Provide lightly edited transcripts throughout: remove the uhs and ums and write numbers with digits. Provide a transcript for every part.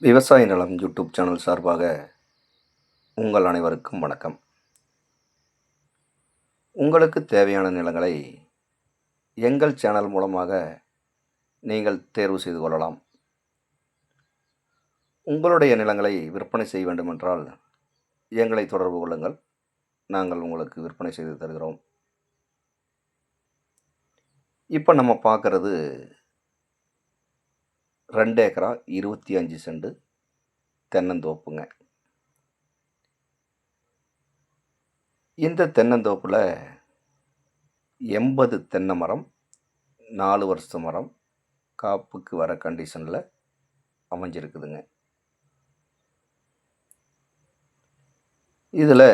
விவசாய நலம் YouTube channel சார்பாக உங்கள் அனைவருக்கும் வணக்கம். உங்களுக்கு தேவையான நிலங்களை எங்கள் சேனல் மூலமாக நீங்கள் தேர்வு செய்து கொள்ளலாம். உங்களுடைய நிலங்களை விற்பனை செய்ய வேண்டுமென்றால் எங்களை தொடர்பு கொள்ளுங்கள். நாங்கள் உங்களுக்கு விற்பனை செய்து தருகிறோம். இப்போ நம்ம பார்க்குறது 2 ஏக்கரா 25 சென்ட் தென்னந்தோப்புங்க. இந்த தென்னந்தோப்பில் 80 தென்னை மரம், 4 வருஷ மரம் காப்புக்கு வர கண்டிஷனில் அமைஞ்சிருக்குதுங்க. இதில்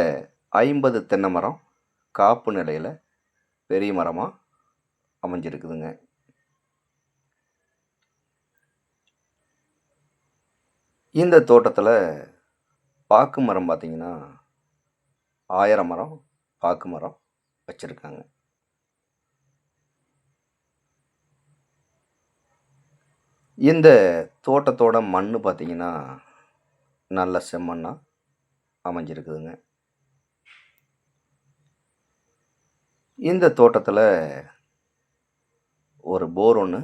50 தென்னை மரம் காப்பு நிலையில் பெரிய மரமாக அமைஞ்சிருக்குதுங்க. இந்த தோட்டத்தில் பாக்கு மரம் பார்த்திங்கன்னா 1000 மரம் பாக்கு மரம் வச்சுருக்காங்க. இந்த தோட்டத்தோட மண் பார்த்திங்கன்னா நல்ல செம்மண்ணாக அமைஞ்சிருக்குதுங்க. இந்த தோட்டத்தில் ஒரு போர் ஒன்று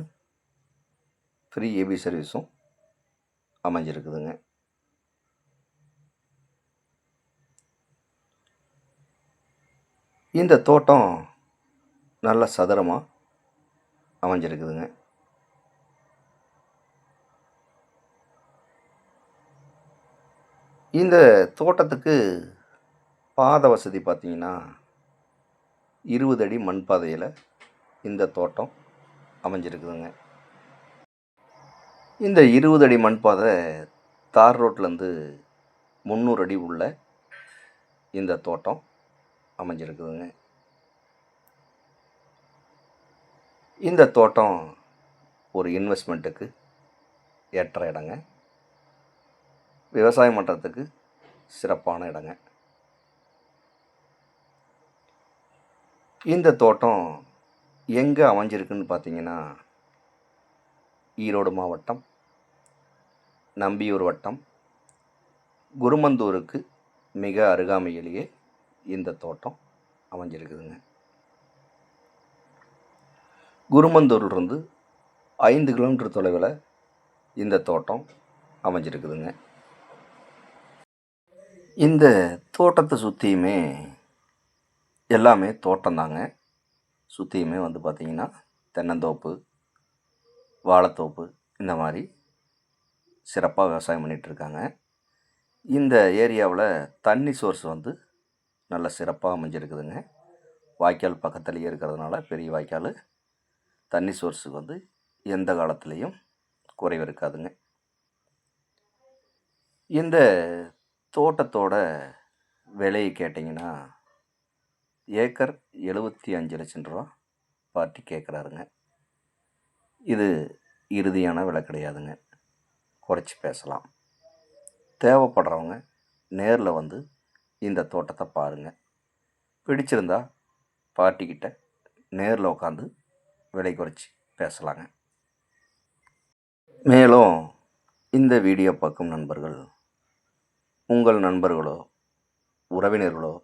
ஃப்ரீ ஏபி சர்வீஸும் அமைஞ்சிருக்குதுங்க. இந்த தோட்டம் நல்ல சதுரமாக அமைஞ்சிருக்குதுங்க. இந்த தோட்டத்துக்கு பாதை வசதி பார்த்திங்கன்னா 20 அடி மண் பாதையில் இந்த தோட்டம் அமைஞ்சிருக்குதுங்க. இந்த 20 அடி மண் பாதை தார் ரோட்லேருந்து 300 அடி உள்ள இந்த தோட்டம் அமைஞ்சிருக்குதுங்க. இந்த தோட்டம் ஒரு இன்வெஸ்ட்மெண்ட்டுக்கு ஏற்ற இடங்க. விவசாயம் பண்ணுறதுக்கு சிறப்பான இடங்க. இந்த தோட்டம் எங்கே அமைஞ்சிருக்குன்னு பார்த்தீங்கன்னா ஈரோடு மாவட்டம், நம்பியூர் வட்டம், குருமந்தூருக்கு மிக அருகாமையிலேயே இந்த தோட்டம் அமைஞ்சிருக்குதுங்க. குருமந்தூர்லேருந்து 5 கிலோமீட்டர் தொலைவில் இந்த தோட்டம் அமைஞ்சிருக்குதுங்க. இந்த தோட்டத்தை சுற்றியுமே எல்லாமே தோட்டம்தாங்க. சுற்றியுமே வந்து பார்த்திங்கன்னா தென்னந்தோப்பு, வாழைத்தோப்பு இந்த மாதிரி சிறப்பாக விவசாயம் பண்ணிகிட்ருக்காங்க. இந்த ஏரியாவில் தண்ணி சோர்ஸ் வந்து நல்ல சிறப்பாக அமைஞ்சிருக்குதுங்க. வாய்க்கால் பக்கத்துலேயே இருக்கிறதுனால பெரிய வாய்க்கால், தண்ணி சோர்ஸுக்கு வந்து எந்த காலத்துலேயும் குறைவு இருக்காதுங்க. இந்த தோட்டத்தோட விலையை கேட்டிங்கன்னா ஏக்கர் 75 லட்சம் ரூபா பார்ட்டி கேட்குறாருங்க. இது இறுதியான விலை கிடையாதுங்க, குறைச்சி பேசலாம். தேவைப்படுறவங்க நேரில் வந்து இந்த தோட்டத்தை பாருங்கள். பிடிச்சிருந்தா பார்ட்டிக்கிட்ட நேரில் உட்காந்து விலை குறைச்சி பேசலாங்க. மேலும் இந்த வீடியோ பார்க்கும் நண்பர்கள் உங்கள் நண்பர்களோ உறவினர்களோ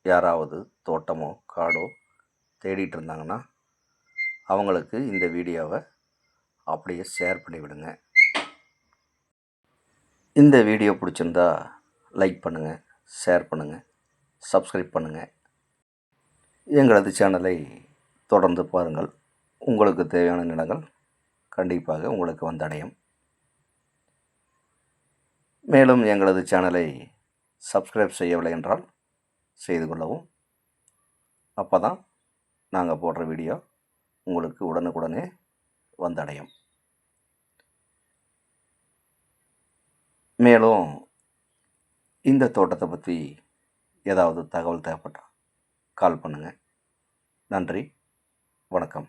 யாராவது தோட்டமோ காடோ தேடிட்டு இருந்தாங்கன்னா அவங்களுக்கு இந்த வீடியோவை அப்படியே ஷேர் பண்ணிவிடுங்க. இந்த வீடியோ பிடிச்சிருந்தா லைக் பண்ணுங்கள், ஷேர் பண்ணுங்கள், சப்ஸ்கிரைப் பண்ணுங்கள். எங்களது சேனலை தொடர்ந்து பாருங்கள். உங்களுக்கு தேவையான நிலங்கள் கண்டிப்பாக உங்களுக்கு வந்தடையும். மேலும் எங்களது சேனலை சப்ஸ்கிரைப் செய்யவில்லை என்றால் செய்து கொள்ளவும். அப்போ தான் நாங்கள் போடுற வீடியோ உங்களுக்கு உடனுக்குடனே வந்தடையும். மேலும் இந்த தோட்டத்தை பற்றி ஏதாவது தகவல் தேவைப்பட்டால் கால் பண்ணுங்கள். நன்றி, வணக்கம்.